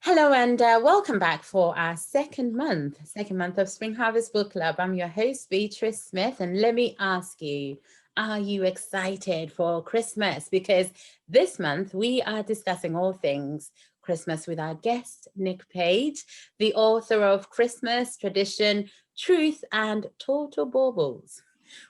Hello and welcome back for our second month of Spring Harvest Book Club. I'm your host, Beatrice Smith, and let me ask you, are you excited for Christmas? Because this month we are discussing all things Christmas with our guest, Nick Page, the author of Christmas, Tradition, Truth, and Total Baubles,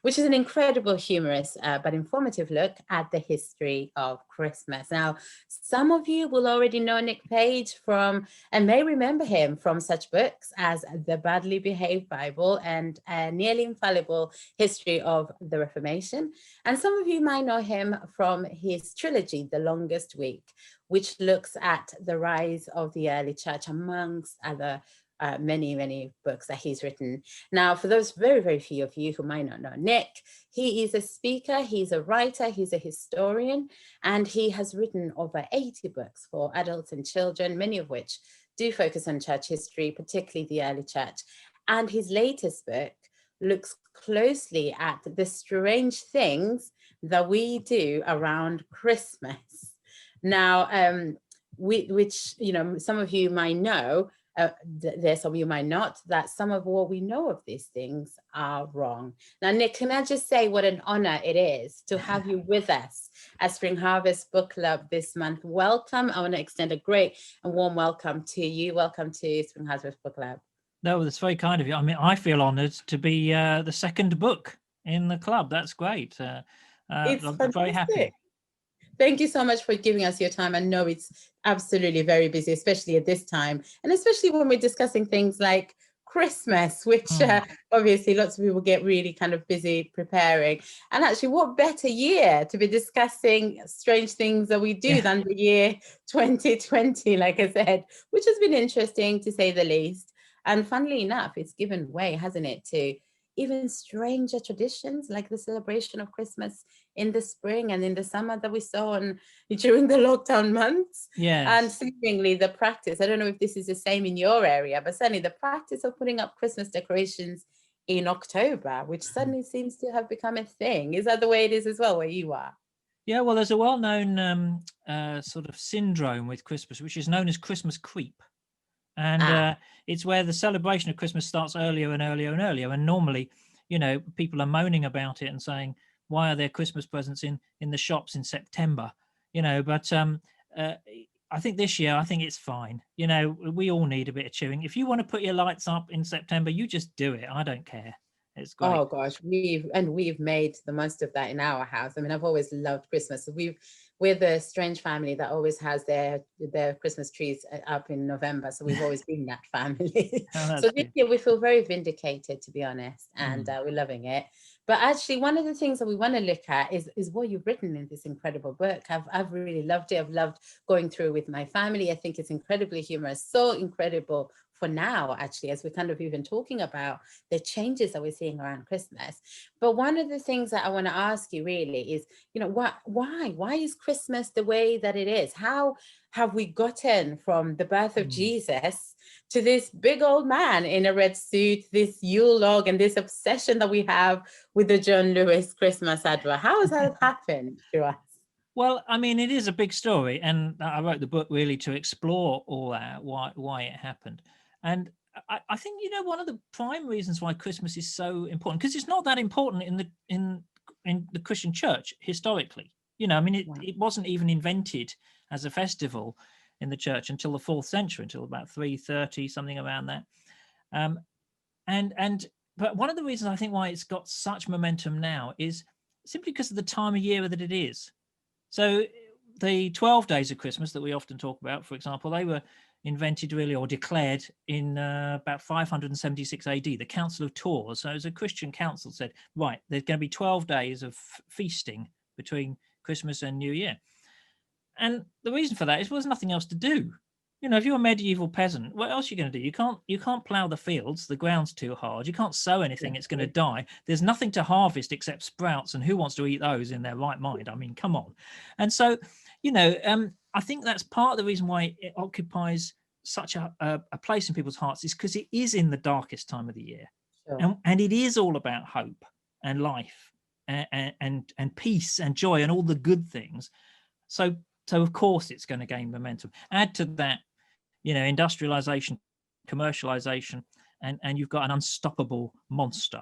which is an incredible, humorous, but informative look at the history of Christmas. Now, some of you will already know Nick Page from, and may remember him from such books as The Badly Behaved Bible and A Nearly Infallible History of the Reformation. And some of you might know him from his trilogy, The Longest Week, which looks at the rise of the early church, amongst other many books that he's written. Now, for those very few of you who might not know Nick, he is a speaker, he's a writer, he's a historian, and he has written over 80 books for adults and children, many of which do focus on church history, particularly the early church. And his latest book looks closely at the strange things that we do around Christmas. Now, which, you know, some of you might know, there's some of you might not, that some of what we know of these things are wrong. Now, Nick, can I just say what an honor it is to have you with us at Spring Harvest Book Club this month. Welcome. I want to extend a great and warm welcome to you. Welcome to Spring Harvest Book Club. No, that's very kind of you. I mean, I feel honored to be the second book in the club. That's great. I'm very happy. Thank you so much for giving us your time. I know it's absolutely very busy, especially at this time, and especially when we're discussing things like Christmas, which obviously lots of people get really kind of busy preparing. And actually, what better year to be discussing strange things that we do than the year 2020, like I said, which has been interesting to say the least. And funnily enough, it's given way, hasn't it, to even stranger traditions like the celebration of Christmas in the spring and in the summer that we saw during the lockdown months. Yes. And seemingly the practice, I don't know if this is the same in your area, but certainly the practice of putting up Christmas decorations in October, which suddenly seems to have become a thing. Is that the way it is as well where you are? Yeah, well, there's a well-known sort of syndrome with Christmas, which is known as Christmas creep. And it's where the celebration of Christmas starts earlier and earlier and earlier. And normally, you know, people are moaning about it and saying, why are there Christmas presents in the shops in September? You know, but I think this year, I think it's fine. You know, we all need a bit of cheering. If you want to put your lights up in September, you just do it. I don't care. It's great. Oh gosh, we've made the most of that in our house. I mean, I've always loved Christmas. We're the strange family that always has their Christmas trees up in November. So we've always been that family. So this year we feel very vindicated, to be honest, and we're loving it. But actually, one of the things that we want to look at is what you've written in this incredible book. I've really loved it. I've loved going through with my family. I think it's incredibly humorous, so incredible for now, actually, as we're kind of even talking about the changes that we're seeing around Christmas. But one of the things that I want to ask you really is, you know, why is Christmas the way that it is? How have we gotten from the birth of Jesus to this big old man in a red suit, this Yule log, and this obsession that we have with the John Lewis Christmas advert? How has that happened to us? Well, I mean, it is a big story, and I wrote the book really to explore all that, why it happened. And I think, you know, one of the prime reasons why Christmas is so important, because it's not that important in the Christian church historically. You know, I mean, it wasn't even invented as a festival in the church until the 4th century, until about 330, something around that. But one of the reasons I think why it's got such momentum now is simply because of the time of year that it is. So the 12 days of Christmas that we often talk about, for example, they were invented really or declared in about 576 AD, the Council of Tours. So as a Christian council said, right, there's going to be 12 days of feasting between Christmas and New Year. And the reason for that is, well, there's nothing else to do. You know, if you're a medieval peasant, what else are you going to do? You can't plow the fields. The ground's too hard. You can't sow anything. It's going to die. There's nothing to harvest except sprouts. And who wants to eat those in their right mind? I mean, come on. And so, you know, I think that's part of the reason why it occupies such a place in people's hearts, is because it is in the darkest time of the year. Sure. And it is all about hope and life and peace and joy and all the good things. So of course it's going to gain momentum. Add to that, industrialization, commercialization, and you've got an unstoppable monster.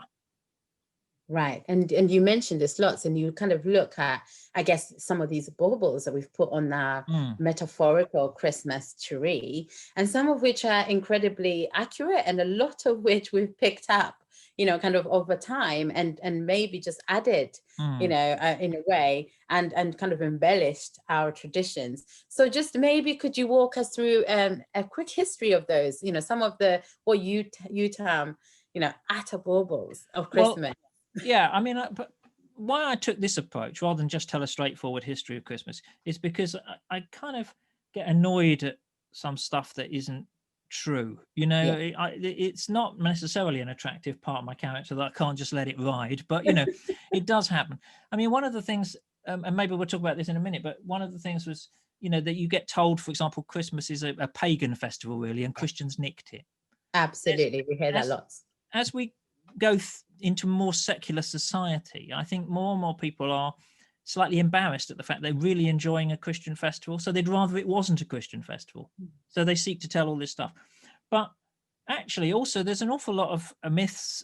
Right. And you mentioned this lots, and you kind of look at, I guess, some of these baubles that we've put on our metaphorical Christmas tree, and some of which are incredibly accurate, and a lot of which we've picked up, kind of over time, and maybe just added, in a way, and kind of embellished our traditions. So just maybe could you walk us through a quick history of those, some of the, what you term, atta baubles of Christmas. Well, yeah, I mean, but why I took this approach rather than just tell a straightforward history of Christmas is because I kind of get annoyed at some stuff that isn't true. It's not necessarily an attractive part of my character that I can't just let it ride, but it does happen. I mean, one of the things, and maybe we'll talk about this in a minute, but one of the things was, that you get told, for example, Christmas is a pagan festival, really, and Christians nicked it. Absolutely, we hear that lots. As we go into more secular society, I think more and more people are slightly embarrassed at the fact they're really enjoying a Christian festival, so they'd rather it wasn't a Christian festival. So they seek to tell all this stuff. But actually, also, there's an awful lot of myths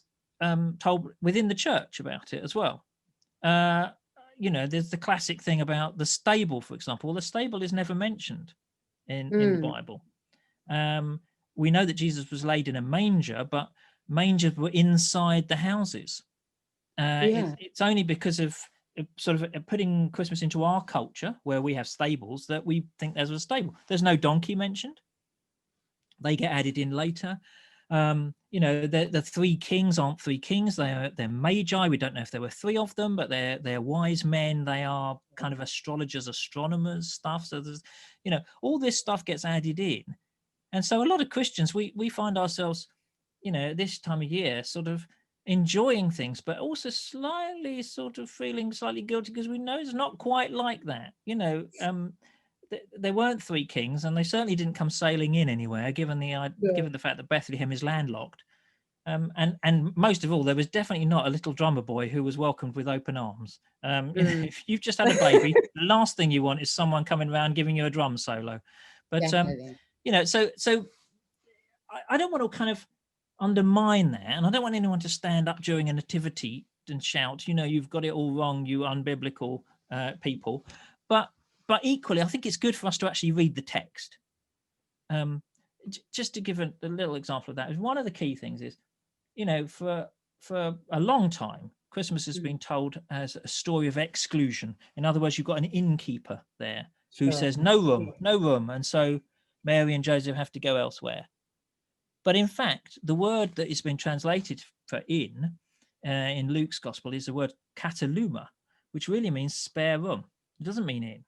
told within the church about it as well. There's the classic thing about the stable, for example. The stable is never mentioned in the Bible. We know that Jesus was laid in a manger, but mangers were inside the houses. It's only because of sort of putting Christmas into our culture, where we have stables, that we think there's a stable. There's no donkey mentioned. They get added in later. The three kings aren't three kings. They're magi. We don't know if there were three of them, but they're wise men. They are kind of astrologers, astronomers, stuff. So there's, all this stuff gets added in. And so a lot of Christians, we find ourselves, this time of year, sort of enjoying things, but also slightly sort of feeling slightly guilty because we know it's not quite like that. There weren't three kings, and they certainly didn't come sailing in anywhere, given the fact that Bethlehem is landlocked. And most of all, there was definitely not a little drummer boy who was welcomed with open arms. If you've just had a baby, the last thing you want is someone coming around giving you a drum solo. But so I don't want to kind of undermine that, and I don't want anyone to stand up during a nativity and shout, you've got it all wrong, you unbiblical people. But equally, I think it's good for us to actually read the text. Just to give a little example of that, one of the key things is, for a long time, Christmas has been told as a story of exclusion. In other words, you've got an innkeeper there who says no room, and so Mary and Joseph have to go elsewhere. But in fact, the word that has been translated for in Luke's gospel is the word kataluma, which really means spare room. It doesn't mean in.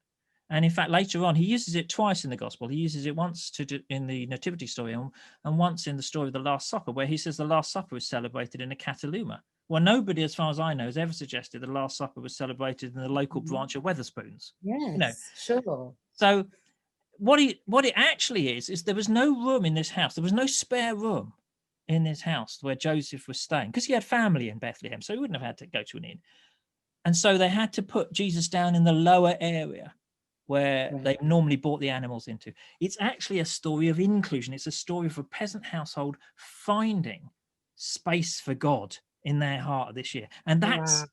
And in fact, later on, he uses it twice in the gospel. He uses it once in the nativity story and once in the story of the Last Supper, where he says the Last Supper was celebrated in a kataluma. Well, nobody, as far as I know, has ever suggested the Last Supper was celebrated in the local branch of Wetherspoons. Yes, sure. So what it actually is there was no room in this house. There was no spare room in this house where Joseph was staying, because he had family in Bethlehem, so he wouldn't have had to go to an inn. And so they had to put Jesus down in the lower area where they normally brought the animals into. It's actually a story of inclusion. It's a story of a peasant household finding space for God in their heart this year. And that's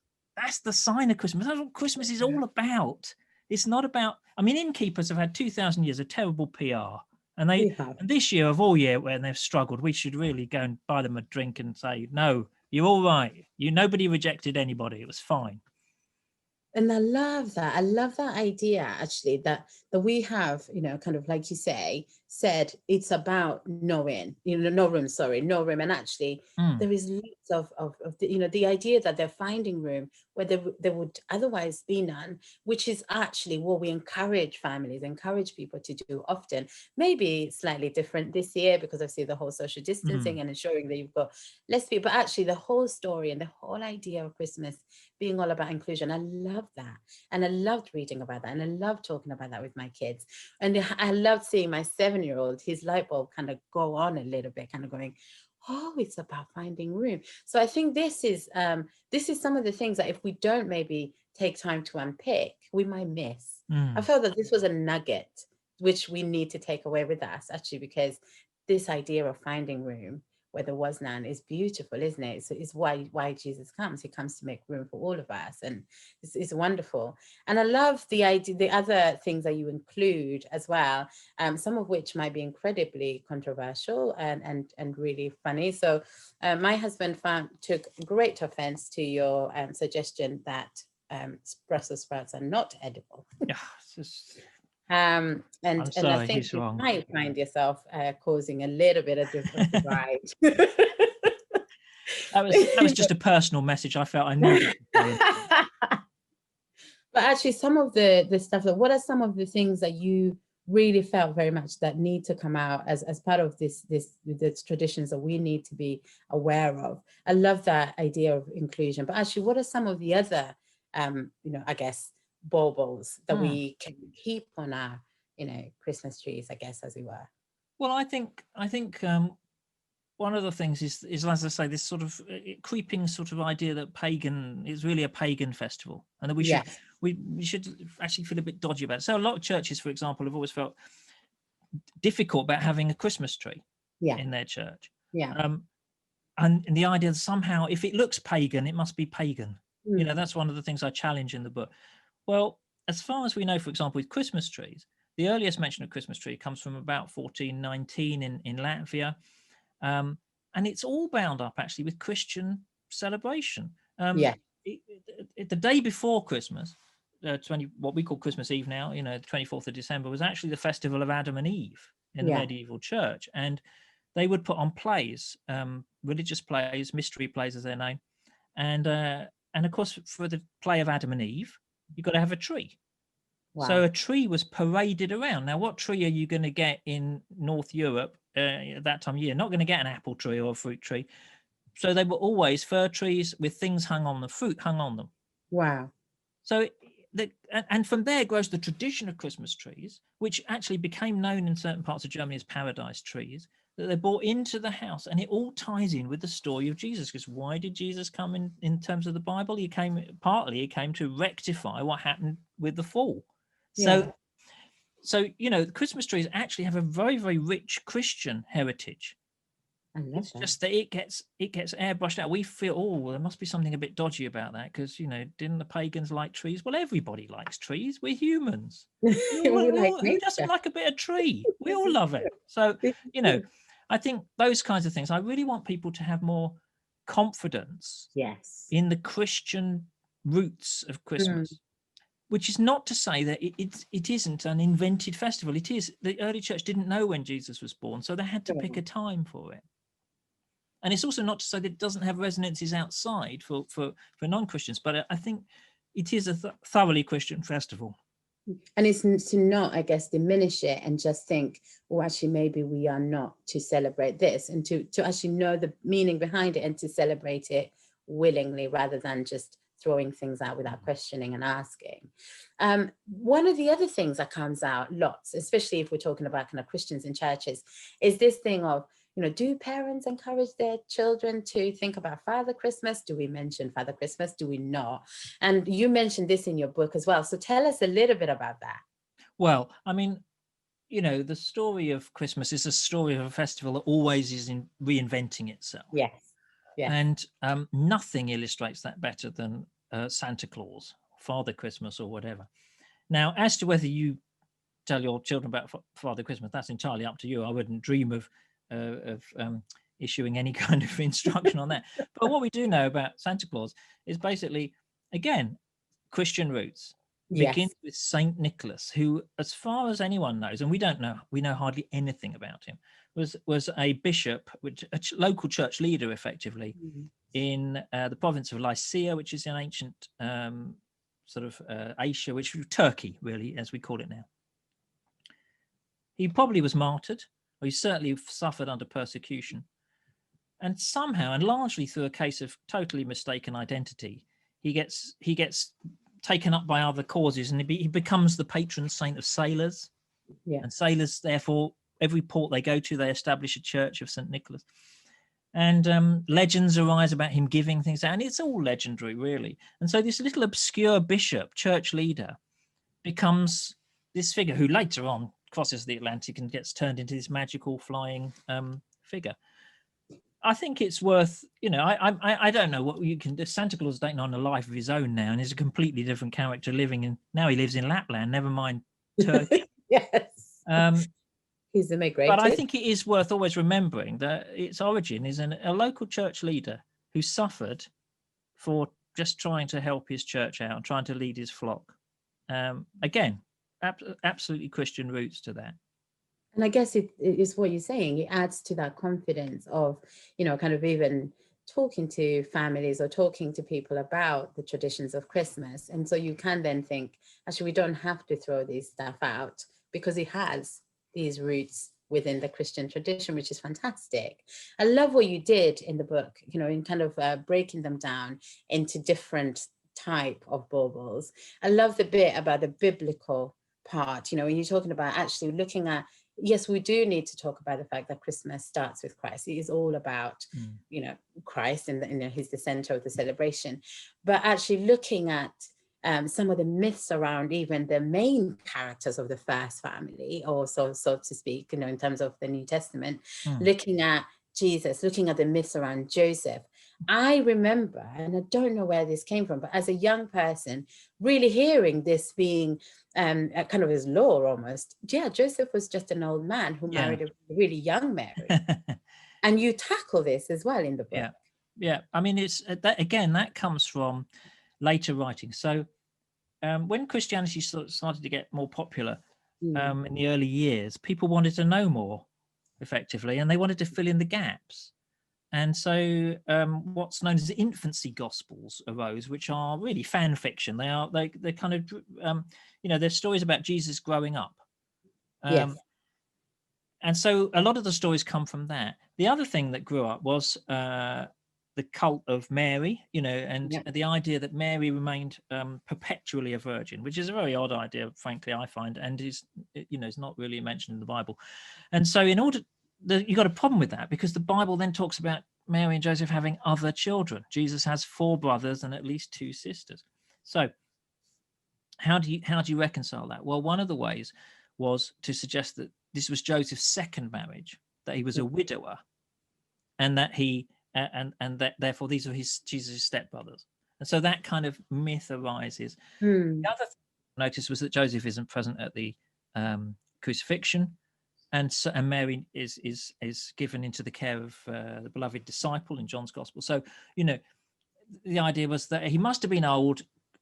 the sign of Christmas. That's what Christmas is all about. It's not about, innkeepers have had 2,000 years of terrible PR. And this year of all year, when they've struggled, we should really go and buy them a drink and say, no, you're all right. Nobody rejected anybody. It was fine. And I love that. I love that idea, actually, that we have, kind of like you said, it's about knowing, no room. And actually, there is lots of the idea that they're finding room where there would otherwise be none, which is actually what we encourage people to do often. Maybe slightly different this year because I see the whole social distancing and ensuring that you've got less people, but actually the whole story and the whole idea of Christmas being all about inclusion. I love that. And I loved reading about that. And I love talking about that with my kids. And I loved seeing my 7-year-old, his light bulb kind of go on a little bit, kind of going, oh, it's about finding room. So I think this is some of the things that if we don't maybe take time to unpick, we might miss. I felt that this was a nugget which we need to take away with us, actually, because this idea of finding room where there was none is beautiful, isn't it? So it's why Jesus comes. He comes to make room for all of us, and it's wonderful. And I love the idea, the other things that you include as well, some of which might be incredibly controversial and really funny. So my husband took great offense to your suggestion that Brussels sprouts are not edible. Yeah, it's just, and sorry, I think he's you wrong. might find yourself causing a little bit of divide. That was just a personal message. I felt I needed to say it. But actually, some of the stuff, that what are some of the things that you really felt very much that need to come out as part of this traditions that we need to be aware of? I love that idea of inclusion. But actually, what are some of the other I guess baubles that we can keep on our Christmas trees, I guess, as we were? Well, I think one of the things is, as I say, this sort of creeping sort of idea that pagan is really a pagan festival, and that we should we should actually feel a bit dodgy about it. So a lot of churches, for example, have always felt difficult about having a Christmas tree in their church. And the idea that somehow if it looks pagan, it must be pagan. That's one of the things I challenge in the book. Well, as far as we know, for example, with Christmas trees, the earliest mention of Christmas tree comes from about 1419 in Latvia. And it's all bound up actually with Christian celebration. The day before Christmas, what we call Christmas Eve now, the 24th of December, was actually the festival of Adam and Eve in the medieval church. And they would put on plays, religious plays, mystery plays as they're known. And of course, for the play of Adam and Eve, you've got to have a tree. Wow. So a tree was paraded around. Now, what tree are you going to get in North Europe at that time of year? Not going to get an apple tree or a fruit tree. So they were always fir trees with things hung on them, fruit hung on them. Wow. So, and from there grows the tradition of Christmas trees, which actually became known in certain parts of Germany as paradise trees, that they're brought into the house. And it all ties in with the story of Jesus. Because why did Jesus come in terms of the Bible? He came to rectify what happened with the fall. So Christmas trees actually have a very, very rich Christian heritage. It's just that it gets airbrushed out. We feel, there must be something a bit dodgy about that because, didn't the pagans like trees? Well, everybody likes trees. We're humans. Who doesn't like a bit of tree? We all love it. So, I think those kinds of things, I really want people to have more confidence in the Christian roots of Christmas. Which is not to say that it isn't an invented festival. It is. The early church didn't know when Jesus was born, so they had to pick a time for it. And it's also not to say that it doesn't have resonances outside for non-Christians, but I think it is a thoroughly Christian festival. And it's to not, I guess, diminish it and just think, well, actually, maybe we are not to celebrate this, and to actually know the meaning behind it and to celebrate it willingly rather than just throwing things out without questioning and asking. One of the other things that comes out lots, especially if we're talking about kind of Christians in churches, is this thing of, do parents encourage their children to think about Father Christmas? Do we mention Father Christmas? Do we not? And you mentioned this in your book as well. So tell us a little bit about that. Well, I mean, the story of Christmas is a story of a festival that always is reinventing itself. Yes. And nothing illustrates that better than Santa Claus, Father Christmas, or whatever. Now, as to whether you tell your children about Father Christmas, that's entirely up to you. I wouldn't dream of issuing any kind of instruction on that. But what we do know about Santa Claus is basically, again, Christian roots. Begins with Saint Nicholas, who, as far as anyone knows, and we know hardly anything about him, was a bishop, a local church leader, effectively, in the province of Lycia, which is in ancient Asia, which is Turkey, really, as we call it now. He probably was martyred, or he certainly suffered under persecution. And somehow, and largely through a case of totally mistaken identity, he gets taken up by other causes, and he becomes the patron saint of sailors. And sailors, therefore, every port they go to, they establish a church of St. Nicholas. And legends arise about him giving things out, and it's all legendary, really. And so this little obscure bishop, church leader, becomes this figure who later on crosses the Atlantic and gets turned into this magical flying figure. I think it's worth, I don't know what you can do. Santa Claus is taking on a life of his own now, and is a completely different character living in, now he lives in Lapland, never mind Turkey. Yes. Um, He's but I immigrated. think it is worth always remembering that its origin is a local church leader who suffered for just trying to help his church out and trying to lead his flock. Again, absolutely Christian roots to that. And I guess it is what you're saying. It adds to that confidence of, kind of even talking to families or talking to people about the traditions of Christmas. And so you can then think, actually, we don't have to throw this stuff out because it has these roots within the Christian tradition, which is fantastic. I love what you did in the book, in kind of breaking them down into different type of baubles. I love the bit about the biblical part, when you're talking about actually looking at, yes, we do need to talk about the fact that Christmas starts with Christ. It is all about, Christ, and he's the center of the celebration. But actually looking at some of the myths around even the main characters of the first family, or so to speak, in terms of the New Testament, looking at Jesus, looking at the myths around Joseph. I remember, and I don't know where this came from, but as a young person, really hearing this being kind of his law almost. Yeah, Joseph was just an old man who married a really young Mary. And you tackle this as well in the book. Yeah. I mean, it's that again, that comes from later writing. So when Christianity started to get more popular in the early years, people wanted to know more effectively, and they wanted to fill in the gaps. And so what's known as the infancy gospels arose, which are really fan fiction. They're kind of they're stories about Jesus growing up. Yes. And so a lot of the stories come from that. The other thing that grew up was the cult of Mary, and the idea that Mary remained perpetually a virgin, which is a very odd idea, frankly, I find, and is not really mentioned in the Bible. And so you got a problem with that, because the Bible then talks about Mary and Joseph having other children. Jesus has 4 brothers and at least 2 sisters. So how do you reconcile that? Well, one of the ways was to suggest that this was Joseph's second marriage, that he was a widower, and that and that therefore these are Jesus' stepbrothers. And so that kind of myth arises. The other thing I noticed was that Joseph isn't present at the crucifixion, and Mary is given into the care of the beloved disciple in John's Gospel. So the idea was that he must have been old,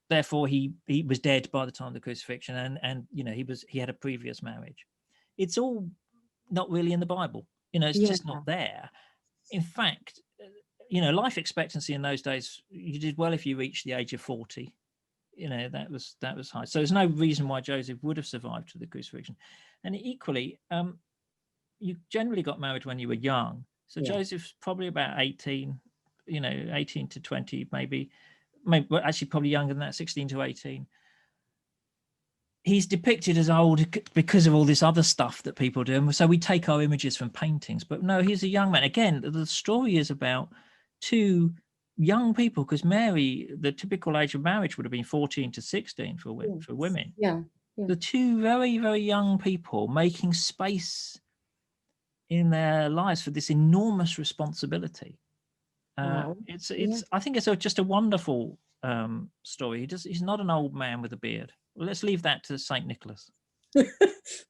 therefore he was dead by the time of the crucifixion, and he had a previous marriage. It's all not really in the Bible. It's just not there. In fact, life expectancy in those days, you did well if you reached the age of 40. That was high. So there's no reason why Joseph would have survived to the crucifixion. And equally, you generally got married when you were young. So Joseph's probably about 18, 18 to 20, maybe actually probably younger than that, 16 to 18. He's depicted as old because of all this other stuff that people do. And so we take our images from paintings, but no, he's a young man. Again, the story is about 2 young people, because Mary, the typical age of marriage would have been 14 to 16 for women. The 2 very, very young people making space in their lives for this enormous responsibility. It's I think it's just a wonderful story. He's not an old man with a beard. Well, let's leave that to Saint Nicholas.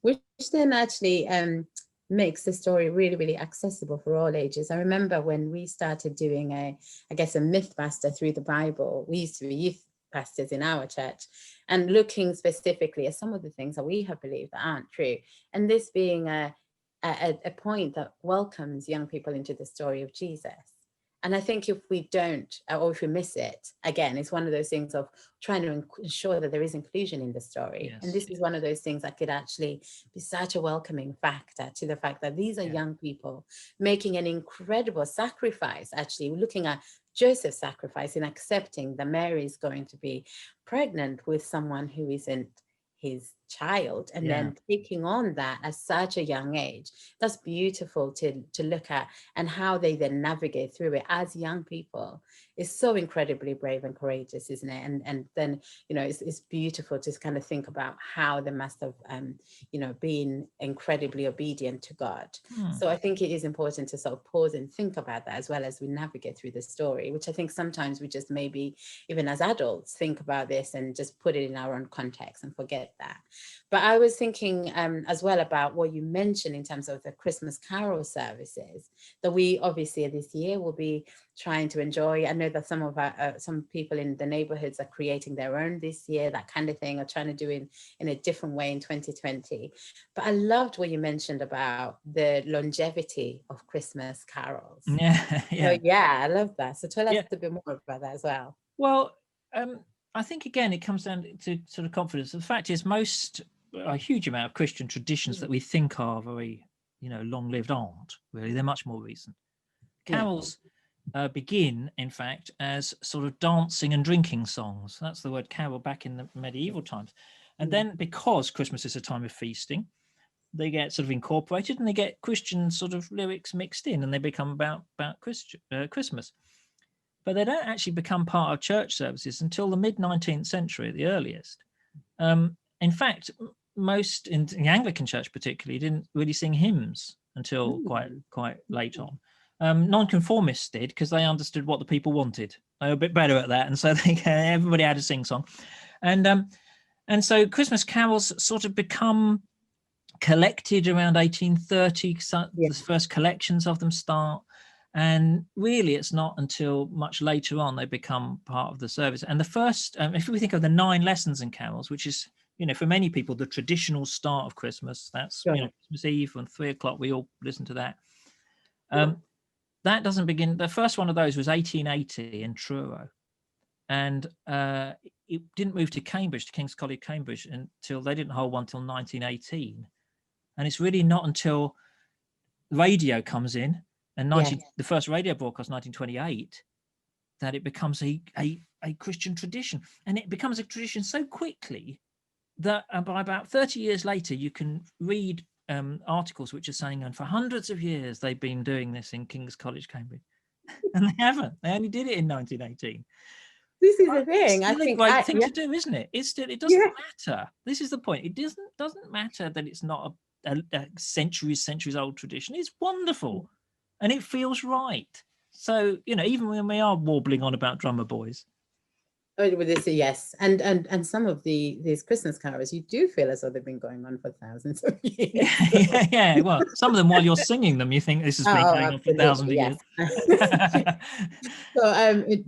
Which then actually makes the story really, really accessible for all ages. I remember when we started doing a Mythbuster through the Bible. We used to be youth pastors in our church, and looking specifically at some of the things that we have believed that aren't true. And this being a point that welcomes young people into the story of Jesus. And I think if we don't, or if we miss it, again, it's one of those things of trying to ensure that there is inclusion in the story. And this is one of those things that could actually be such a welcoming factor to the fact that these are young people making an incredible sacrifice. Actually, looking at Joseph's sacrifice in accepting that Mary is going to be pregnant with someone who isn't his child, and then taking on that at such a young age. That's beautiful to look at, and how they then navigate through it as young people is so incredibly brave and courageous, isn't it? And then, you know, it's beautiful to kind of think about how they must have, you know, been incredibly obedient to God. So I think it is important to sort of pause and think about that as well as we navigate through the story, which I think sometimes we just maybe, even as adults, think about this and just put it in our own context and forget that. But I was thinking as well about what you mentioned in terms of the Christmas carol services that we obviously this year will be trying to enjoy. I know that some of our some people in the neighborhoods are creating their own this year, that kind of thing, or trying to do it in a different way in 2020. But I loved what you mentioned about the longevity of Christmas carols. Yeah, So yeah, I love that. So tell us yeah. a bit more about that as well. Well, I think again it comes down to sort of confidence. The fact is, a huge amount of Christian traditions that we think are very, you know, long-lived aren't really. They're much more recent. Carols begin, in fact, as sort of dancing and drinking songs. That's the word carol back in the medieval times. And then because Christmas is a time of feasting, they get sort of incorporated and they get Christian sort of lyrics mixed in, and they become about Christmas. But they don't actually become part of church services until the mid-19th century at the earliest. In fact, most in the Anglican Church particularly didn't really sing hymns until quite late on. Nonconformists did, because they understood what the people wanted. They were a bit better at that, and so everybody had a sing song. And so Christmas carols sort of become collected around 1830. The first collections of them start. And really, it's not until much later on they become part of the service. And the first, if we think of the 9 lessons in carols, which is, you know, for many people, the traditional start of Christmas, that's, you know, Christmas Eve and 3 o'clock, we all listen to that. That doesn't begin. The first one of those was 1880 in Truro. And it didn't move to Cambridge, to King's College, Cambridge, until they didn't hold one until 1918. And it's really not until radio comes in, and the first radio broadcast, 1928, that it becomes a Christian tradition. And it becomes a tradition so quickly that by about 30 years later, you can read articles which are saying, and for hundreds of years, they've been doing this in King's College, Cambridge. And they haven't. They only did it in 1918. This is the thing. It's still a great thing to do, isn't it? It doesn't matter. This is the point. It doesn't matter that it's not a centuries old tradition. It's wonderful, and it feels right. So, you know, even when we are warbling on about drummer boys. Oh, with this, yes, and some of these Christmas carols, you do feel as though they've been going on for thousands of years. Yeah. Well, some of them, while you're singing them, you think this has been going on for thousands of years. So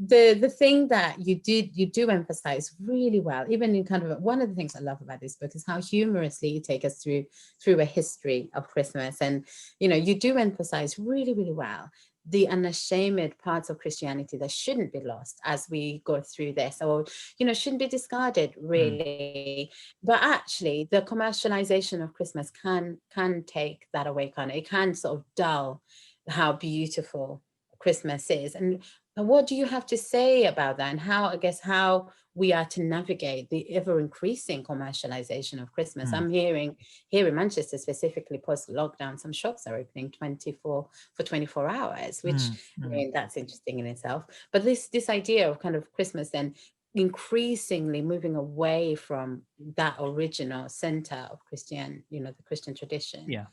the thing that you do emphasize really well, even in kind of one of the things I love about this book is how humorously you take us through a history of Christmas, and you know, you do emphasize really, really well the unashamed parts of Christianity that shouldn't be lost as we go through this, or, you know, shouldn't be discarded really. But actually the commercialization of Christmas can take that away, it can sort of dull how beautiful Christmas is. And what do you have to say about that, and how we are to navigate the ever-increasing commercialization of Christmas? I'm hearing here in Manchester specifically, post-lockdown, some shops are opening 24 hours, which I mean, that's interesting in itself. But this idea of kind of Christmas then increasingly moving away from that original center of Christian, you know, the Christian tradition. Yeah.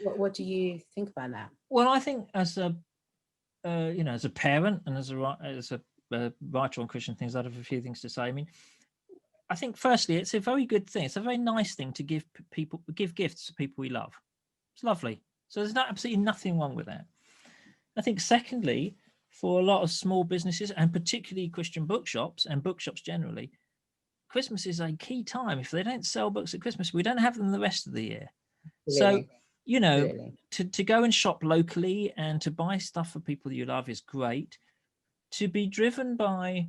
What do you think about that? Well, I think as a you know, as a parent and as a writer on Christian things, I have a few things to say. I mean, I think firstly, it's a very good thing. It's a very nice thing to give gifts to people we love. It's lovely. So there's absolutely nothing wrong with that. I think secondly, for a lot of small businesses and particularly Christian bookshops and bookshops generally, Christmas is a key time. If they don't sell books at Christmas, we don't have them the rest of the year. Really? So, you know, Really? to go and shop locally and to buy stuff for people you love is great. To be driven by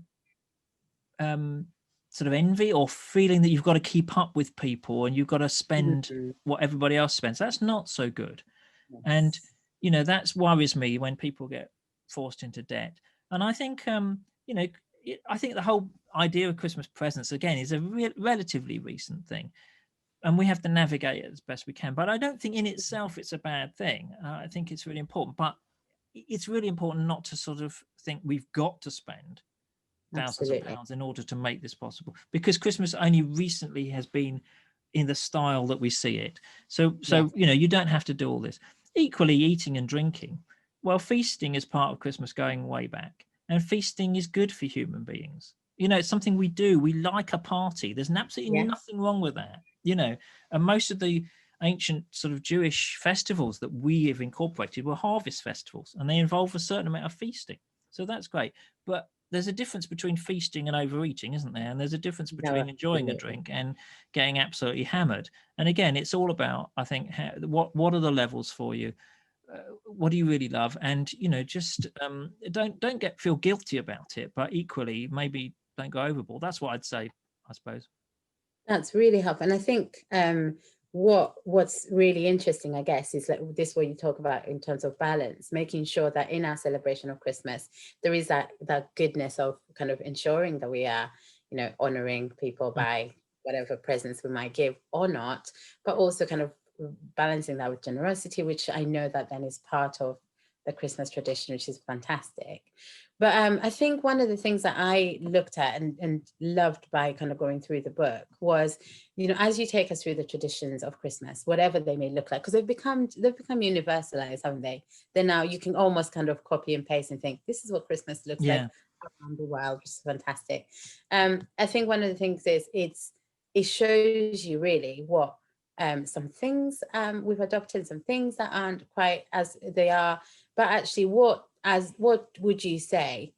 sort of envy or feeling that you've got to keep up with people and you've got to spend what everybody else spends, that's not so good. Yes. And, you know, that worries me when people get forced into debt. And I think, you know, I think the whole idea of Christmas presents, again, is a relatively recent thing. And we have to navigate it as best we can. But I don't think in itself it's a bad thing. I think it's really important. But it's really important not to sort of think we've got to spend thousands of Absolutely. pounds in order to make this possible, because Christmas only recently has been in the style that we see it. So Yes. you know, you don't have to do all this. Equally, eating and drinking, well, feasting is part of Christmas going way back, and feasting is good for human beings. You know, it's something we do. We like a party. There's absolutely Yeah. nothing wrong with that, you know. And most of the ancient sort of Jewish festivals that we have incorporated were harvest festivals, and they involve a certain amount of feasting. So that's great. But there's a difference between feasting and overeating, isn't there? And there's a difference No, between enjoying a absolutely. drink and getting absolutely hammered. And again, it's all about, I think, what are the levels for you? What do you really love? And you know, just don't feel guilty about it, but equally maybe don't go overboard. That's what I'd say, I suppose. That's really helpful. And I think what's really interesting, I guess, is like this what you talk about in terms of balance, making sure that in our celebration of Christmas, there is that goodness of kind of ensuring that we are, you know, honoring people by whatever presents we might give or not, but also kind of balancing that with generosity, which I know that then is part of the Christmas tradition, which is fantastic. But I think one of the things that I looked at and loved by kind of going through the book was, you know, as you take us through the traditions of Christmas, whatever they may look like, because they've become universalized, haven't they? Then now you can almost kind of copy and paste and think, this is what Christmas looks like around the world, which is fantastic. I think one of the things is it shows you really what some things we've adopted, some things that aren't quite as they are, but actually what would you say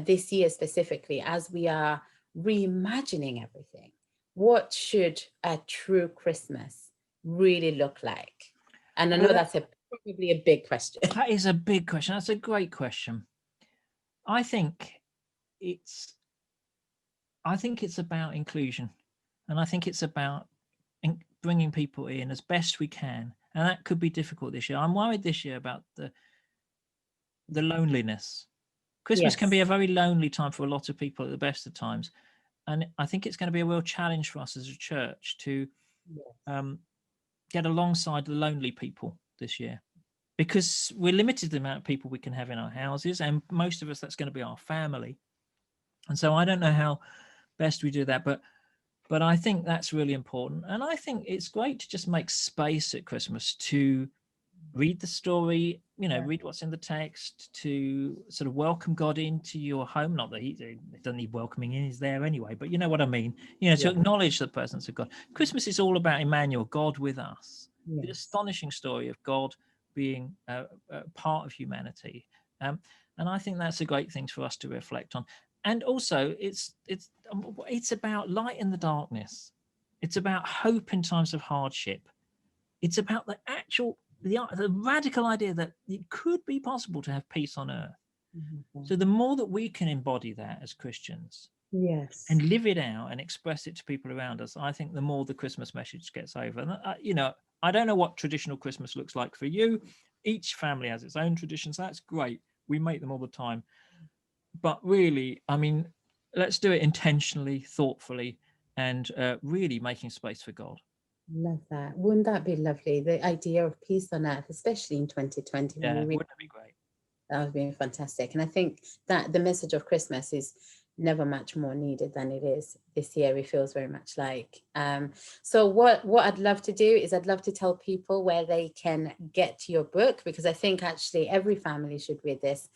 this year specifically, as we are reimagining everything, what should a true Christmas really look like? And I know that's probably a big question. That is a big question. That's a great question. I think it's about inclusion, and I think it's about bringing people in as best we can, and that could be difficult this year. I'm worried this year about the loneliness. Christmas can be a very lonely time for a lot of people at the best of times, and I think it's going to be a real challenge for us as a church to get alongside the lonely people this year, because we're limited the amount of people we can have in our houses, and most of us, that's going to be our family. And so I don't know how best we do that, but I think that's really important. And I think it's great to just make space at Christmas to read the story, you know, read what's in the text, to sort of welcome God into your home. Not that he doesn't need welcoming in, he's there anyway, but you know what I mean, you know, to acknowledge the presence of God. Christmas is all about Emmanuel, God with us, the astonishing story of God being a part of humanity. And I think that's a great thing for us to reflect on. And also it's about light in the darkness. It's about hope in times of hardship. It's about the radical idea that it could be possible to have peace on earth. So the more that we can embody that as Christians, and live it out and express it to people around us, I think the more the Christmas message gets over. And you know, I don't know what traditional Christmas looks like for you. Each family has its own traditions. That's great. We make them all the time. But really, I mean, let's do it intentionally, thoughtfully, and really making space for God. Love that. Wouldn't that be lovely? The idea of peace on earth, especially in 2020. Yeah, wouldn't that be great? That would be fantastic. And I think that the message of Christmas is never much more needed than it is this year. It feels very much like. So what I'd love to do is I'd love to tell people where they can get your book, because I think actually every family should read this,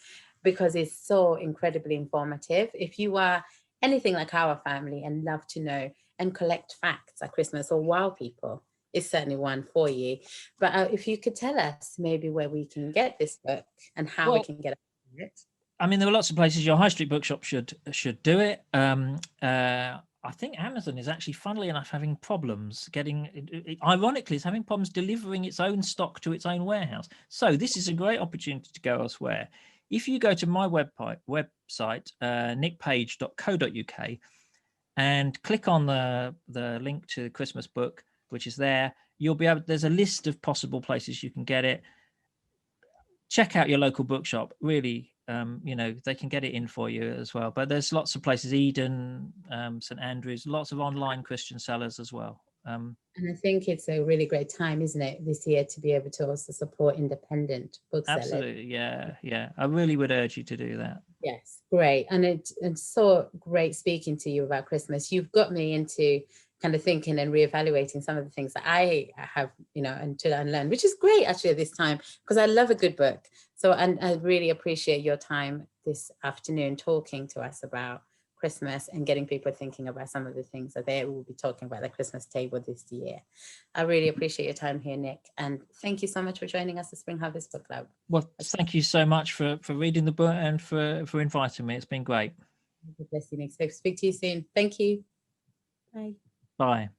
because it's so incredibly informative. If you are anything like our family and love to know and collect facts at Christmas or wow people, it's certainly one for you. But if you could tell us maybe where we can get this book and how we can get it. I mean, there are lots of places. Your high street bookshop should do it. I think Amazon is actually, funnily enough, having problems ironically, it's having problems delivering its own stock to its own warehouse. So this is a great opportunity to go elsewhere. If you go to my website, nickpage.co.uk, and click on the link to the Christmas book, which is there, you'll be able. There's a list of possible places you can get it. Check out your local bookshop. Really, you know, they can get it in for you as well. But there's lots of places: Eden, St Andrews, lots of online Christian sellers as well. And I think it's a really great time, isn't it, this year, to be able to also support independent booksellers. Absolutely, yeah. I really would urge you to do that. Yes, great. And it's so great speaking to you about Christmas. You've got me into kind of thinking and reevaluating some of the things that I have, and to unlearn, which is great actually at this time, because I love a good book. So, and I really appreciate your time this afternoon talking to us about Christmas and getting people thinking about some of the things that they will be talking about at the Christmas table this year. I really appreciate your time here, Nick. And thank you so much for joining us at Spring Harvest Book Club. Well, thank you so much for reading the book and for inviting me. It's been great. God bless you, Nick. So speak to you soon. Thank you. Bye. Bye.